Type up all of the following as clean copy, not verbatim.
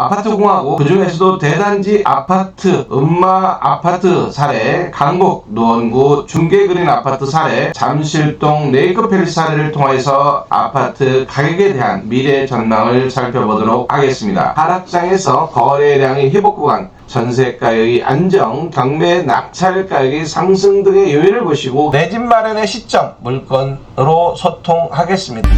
아파트공화국, 그중에서도 대단지 아파트, 음마 아파트 사례, 강북 노원구 중계그린 아파트 사례, 잠실동 레이크팰리스 사례를 통해서 아파트 가격에 대한 미래 전망을 살펴보도록 하겠습니다. 하락장에서 거래량의 회복 구간, 전세가격의 안정, 경매 낙찰 가격의 상승 등의 요인을 보시고 내 집 마련의 시점, 물건으로 소통하겠습니다.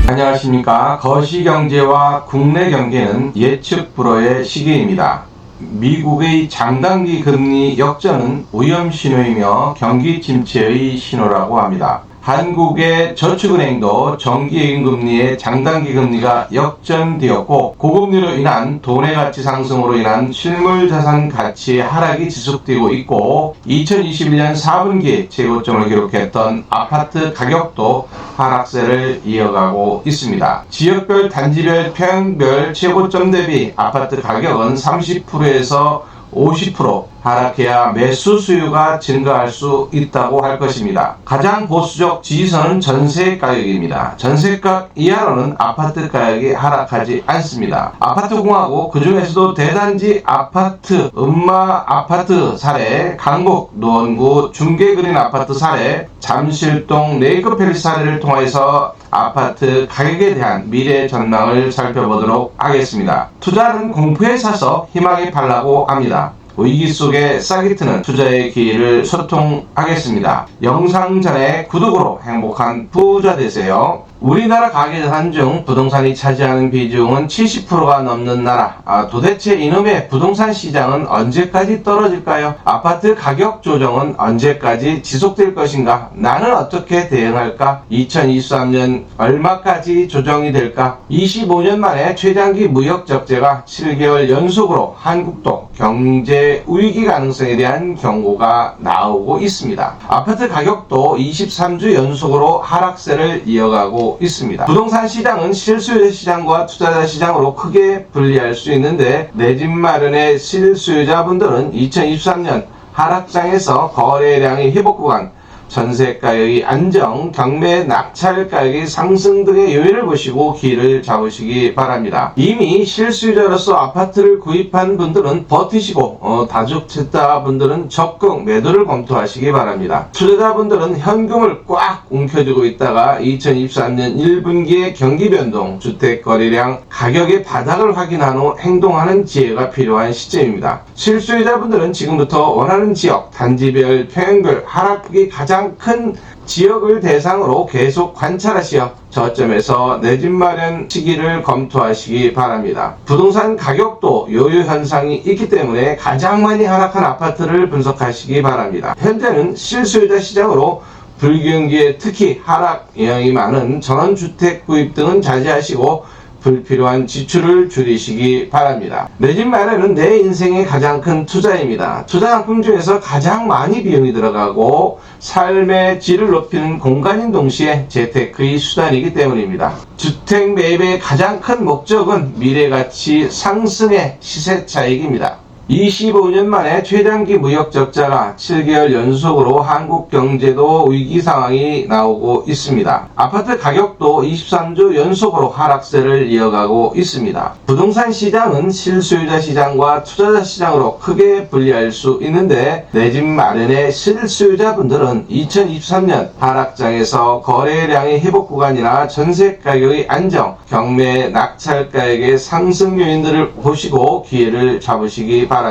안녕하십니까. 거시경제와 국내 경제는 예측 불허의 시기입니다. 미국의 장단기 금리 역전은 위험 신호이며 경기 침체의 신호라고 합니다. 한국의 저축은행도 정기예금금리의 장단기 금리가 역전되었고, 고금리로 인한 돈의 가치 상승으로 인한 실물자산 가치의 하락이 지속되고 있고, 2021년 4분기에 최고점을 기록했던 아파트 가격도 하락세를 이어가고 있습니다. 지역별, 단지별, 평별 최고점 대비 아파트 가격은 30%에서 50% 하락해야 매수 수요가 증가할 수 있다고 할 것입니다. 가장 보수적 지지선은 전세 가격입니다. 전세가 이하로는 아파트 가격이 하락하지 않습니다. 아파트공화국, 그중에서도 대단지 아파트, 음마 아파트 사례, 강북 노원구 중계그린 아파트 사례, 잠실동 레이크팰리스 사례를 통해서 아파트 가격에 대한 미래 전망을 살펴보도록 하겠습니다. 투자는 공포에 사서 희망에 팔라고 합니다. 위기 속에 싹이 트는 투자의 기회를 소통하겠습니다. 영상 전에 구독으로 행복한 부자 되세요. 우리나라 가계자산 중 부동산이 차지하는 비중은 70%가 넘는 나라. 도대체 이놈의 부동산 시장은 언제까지 떨어질까요? 아파트 가격 조정은 언제까지 지속될 것인가? 나는 어떻게 대응할까? 2023년 얼마까지 조정이 될까? 25년 만에 최장기 무역 적자가 7개월 연속으로 한국도 경제 위기 가능성에 대한 경고가 나오고 있습니다. 아파트 가격도 23주 연속으로 하락세를 이어가고 있습니다. 부동산 시장은 실수요자 시장과 투자자 시장으로 크게 분리할 수 있는데, 내 집 마련의 실수요자분들은 2023년 하락장에서 거래량의 회복 구간, 전세 가격의 안정, 경매 낙찰 가격의 상승 등의 요인을 보시고 기회를 잡으시기 바랍니다. 이미 실수요자로서 아파트를 구입한 분들은 버티시고, 다주택자분들은 적극 매도를 검토하시기 바랍니다. 투자자분들은 현금을 꽉 움켜쥐고 있다가 2023년 1분기의 경기 변동, 주택 거래량, 가격의 바닥을 확인한 후 행동하는 지혜가 필요한 시점입니다. 실수요자분들은 지금부터 원하는 지역, 단지별, 평형별 하락폭이 가장 큰 지역을 대상으로 계속 관찰하시어 저점에서 내 집 마련 시기를 검토하시기 바랍니다. 부동산 가격도 요요 현상이 있기 때문에 가장 많이 하락한 아파트를 분석하시기 바랍니다. 현재는 실수요자 시장으로 불경기에 특히 하락 영향이 많은 전원주택 구입 등은 자제하시고 불필요한 지출을 줄이시기 바랍니다. 내 집 마련은 내 인생의 가장 큰 투자입니다. 투자 상품 중에서 가장 많이 비용이 들어가고 삶의 질을 높이는 공간인 동시에 재테크의 수단이기 때문입니다. 주택 매입의 가장 큰 목적은 미래가치 상승의 시세 차익입니다. 25년 만에 최장기 무역 적자가 7개월 연속으로 한국 경제도 위기 상황이 나오고 있습니다. 아파트 가격도 23주 연속으로 하락세를 이어가고 있습니다. 부동산 시장은 실수요자 시장과 투자자 시장으로 크게 분리할 수 있는데, 내 집 마련의 실수요자분들은 2023년 하락장에서 거래량의 회복 구간이나 전세 가격의 안정, 경매 낙찰 가격의 상승 요인들을 보시고 기회를 잡으시기 바랍니다.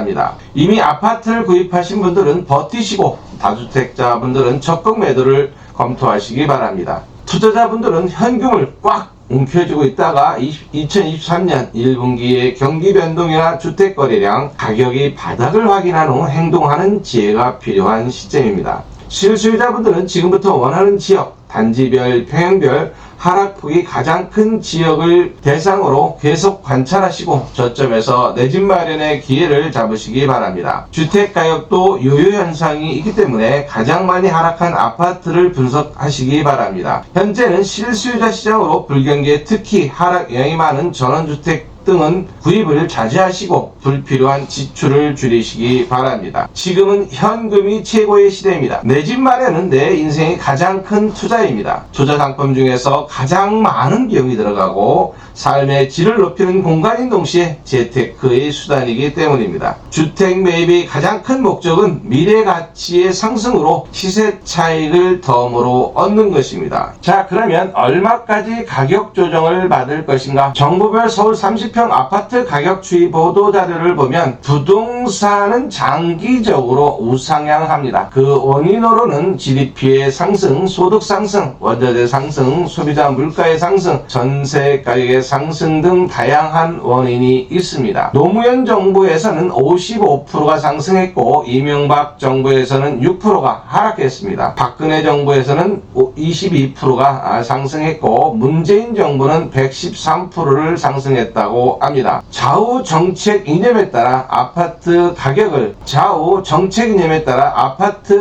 이미 아파트를 구입하신 분들은 버티시고, 다주택자분들은 적극 매도를 검토하시기 바랍니다. 투자자분들은 현금을 꽉 움켜쥐고 있다가 2023년 1분기의 경기 변동이나 주택 거래량, 가격이 바닥을 확인한 후 행동하는 지혜가 필요한 시점입니다. 실수요자분들은 지금부터 원하는 지역, 단지별, 평형별 하락폭이 가장 큰 지역을 대상으로 계속 관찰하시고 저점에서 내 집 마련의 기회를 잡으시기 바랍니다. 주택가격도 요요 현상이 있기 때문에 가장 많이 하락한 아파트를 분석하시기 바랍니다. 현재는 실수요자 시장으로 불경기에 특히 하락 영향이 많은 전원주택 등은 구입을 자제하시고 불필요한 지출을 줄이시기 바랍니다. 지금은 현금이 최고의 시대입니다. 내 집 마련은 내 인생의 가장 큰 투자입니다. 투자 상품 중에서 가장 많은 비용이 들어가고 삶의 질을 높이는 공간인 동시에 재테크의 수단이기 때문입니다. 주택 매입의 가장 큰 목적은 미래 가치의 상승으로 시세 차익을 덤으로 얻는 것입니다. 자, 그러면 얼마까지 가격 조정을 받을 것인가? 정부별 서울 30평 아파트 가격 추이 보도 자료를 보면 부동산은 장기적으로 우상향합니다. 그 원인으로는 GDP의 상승, 소득 상승, 원자재 상승, 소비자 물가의 상승, 전세 가격의 상승 등 다양한 원인이 있습니다. 노무현 정부에서는 55%가 상승했고 이명박 정부에서는 6%가 하락했습니다. 박근혜 정부에서는 22%가 상승했고 문재인 정부는 113%를 상승했다고 합니다. 좌우 정책 이념에 따라 아파트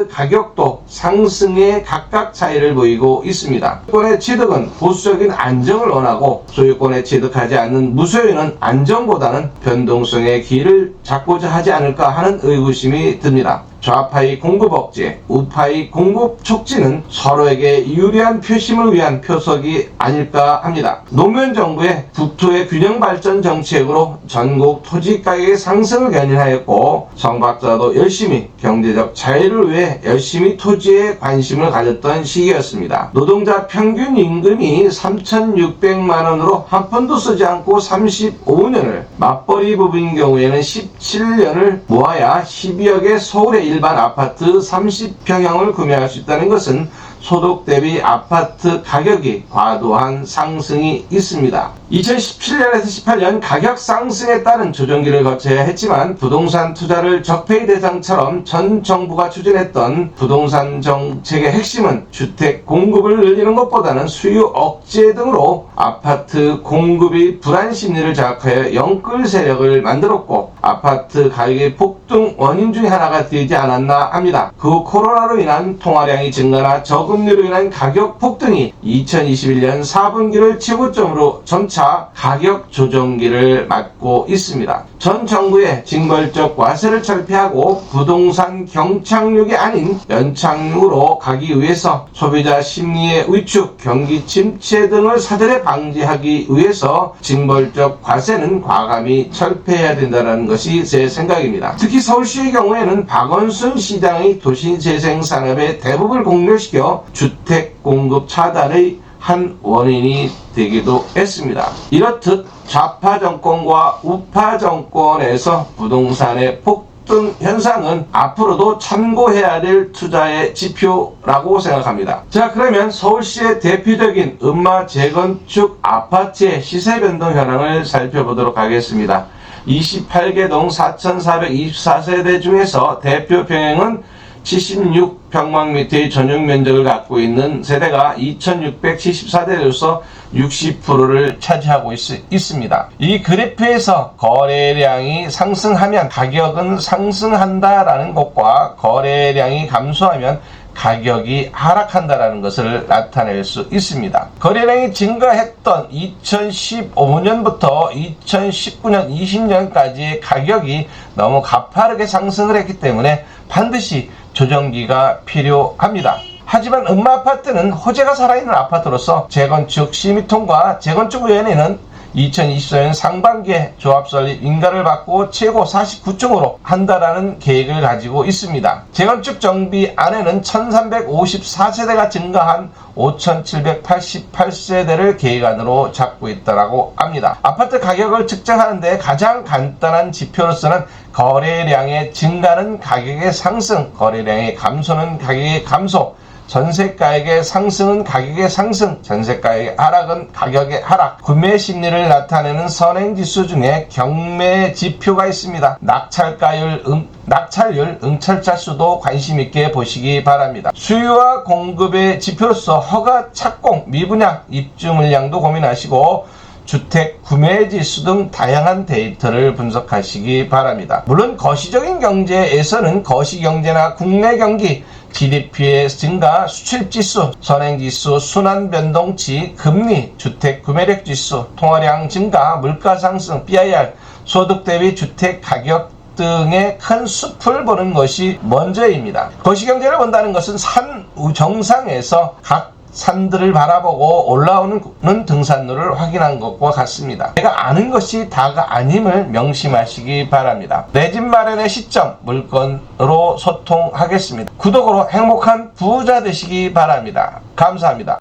가격도 상승에 각각 차이를 보이고 있습니다. 소유권의 취득은 보수적인 안정을 원하고 소유권에 취득하지 않는 무소유는 안정보다는 변동성의 길을 잡고자 하지 않을까 하는 의구심이 듭니다. 좌파의 공급 억제, 우파의 공급 촉진은 서로에게 유리한 표심을 위한 표석이 아닐까 합니다. 노무현 정부의 국토의 균형 발전 정책으로 전국 토지 가격의 상승을 견인하였고 정 박사도 열심히 경제적 자유를 위해 열심히 토지에 관심을 가졌던 시기였습니다. 노동자 평균 임금이 3,600만 원으로 한 푼도 쓰지 않고 35년을, 맞벌이 부부인 경우에는 17년을 모아야 12억의 서울의 일반 아파트 30평형을 구매할 수 있다는 것은 소득 대비 아파트 가격이 과도한 상승이 있습니다. 2017년에서 18년 가격 상승에 따른 조정기를 거쳐야 했지만 부동산 투자를 적폐의 대상처럼 전 정부가 추진했던 부동산 정책의 핵심은 주택 공급을 늘리는 것보다는 수요 억제 등으로 아파트 공급이 불안 심리를 자극하여 영끌 세력을 만들었고 아파트 가격의 폭등 원인 중에 하나가 되지 않았나 합니다. 그 코로나로 인한 통화량이 증가나 저금리로 인한 가격 폭등이 2021년 4분기를 최고점으로 점차 가격 조정기를 맞고 있습니다. 전 정부의 징벌적 과세를 철폐하고 부동산 경착륙이 아닌 연착륙으로 가기 위해서 소비자 심리의 위축, 경기 침체 등을 사전에 방지하기 위해서 징벌적 과세는 과감히 철폐해야 된다는 것이 제 생각입니다. 특히 서울시의 경우에는 박원순 시장의 도시재생 산업의 대부분을 공략시켜 주택 공급 차단의 한 원인이 되기도 했습니다. 이렇듯 좌파 정권과 우파 정권에서 부동산의 폭등 현상은 앞으로도 참고해야 될 투자의 지표라고 생각합니다. 자, 그러면 서울시의 대표적인 음마 재건축 아파트의 시세 변동 현황을 살펴보도록 하겠습니다. 28개 동 4,424세대 중에서 대표 평형은 76평방미터의 전용 면적을 갖고 있는 세대가 2,674대로서 60%를 차지하고 있습니다. 이 그래프에서 거래량이 상승하면 가격은 상승한다라는 것과 거래량이 감소하면 가격이 하락한다라는 것을 나타낼 수 있습니다. 거래량이 증가했던 2015년부터 2019년, 20년까지의 가격이 너무 가파르게 상승을 했기 때문에 반드시 조정기가 필요합니다. 하지만 음마아파트는 호재가 살아있는 아파트로서 재건축 심의통과 재건축위원회는 2024년 상반기에 조합설립 인가를 받고 최고 49층으로 한다라는 계획을 가지고 있습니다. 재건축 정비안에는 1354세대가 증가한 5788세대를 계획안으로 잡고 있다고 합니다. 아파트 가격을 측정하는데 가장 간단한 지표로서는 거래량의 증가는 가격의 상승, 거래량의 감소는 가격의 감소, 전세가액의 상승은 가격의 상승, 전세가액의 하락은 가격의 하락, 구매 심리를 나타내는 선행지수 중에 경매 지표가 있습니다. 낙찰가율, 낙찰률, 응찰자 수도 관심 있게 보시기 바랍니다. 수요와 공급의 지표로서 허가 착공, 미분양, 입주 물량도 고민하시고 주택 구매 지수 등 다양한 데이터를 분석하시기 바랍니다. 물론 거시적인 경제에서는 거시경제나 국내 경기, GDP의 증가, 수출지수, 선행지수, 순환변동치, 금리, 주택구매력지수, 통화량 증가, 물가상승, BIR, 소득 대비 주택가격 등의 큰 숲을 보는 것이 먼저입니다. 거시경제를 본다는 것은 산 정상에서 각 산들을 바라보고 올라오는 등산로를 확인한 것과 같습니다. 내가 아는 것이 다가 아님을 명심하시기 바랍니다. 내 집 마련의 시점, 물건으로 소통하겠습니다. 구독으로 행복한 부자 되시기 바랍니다. 감사합니다.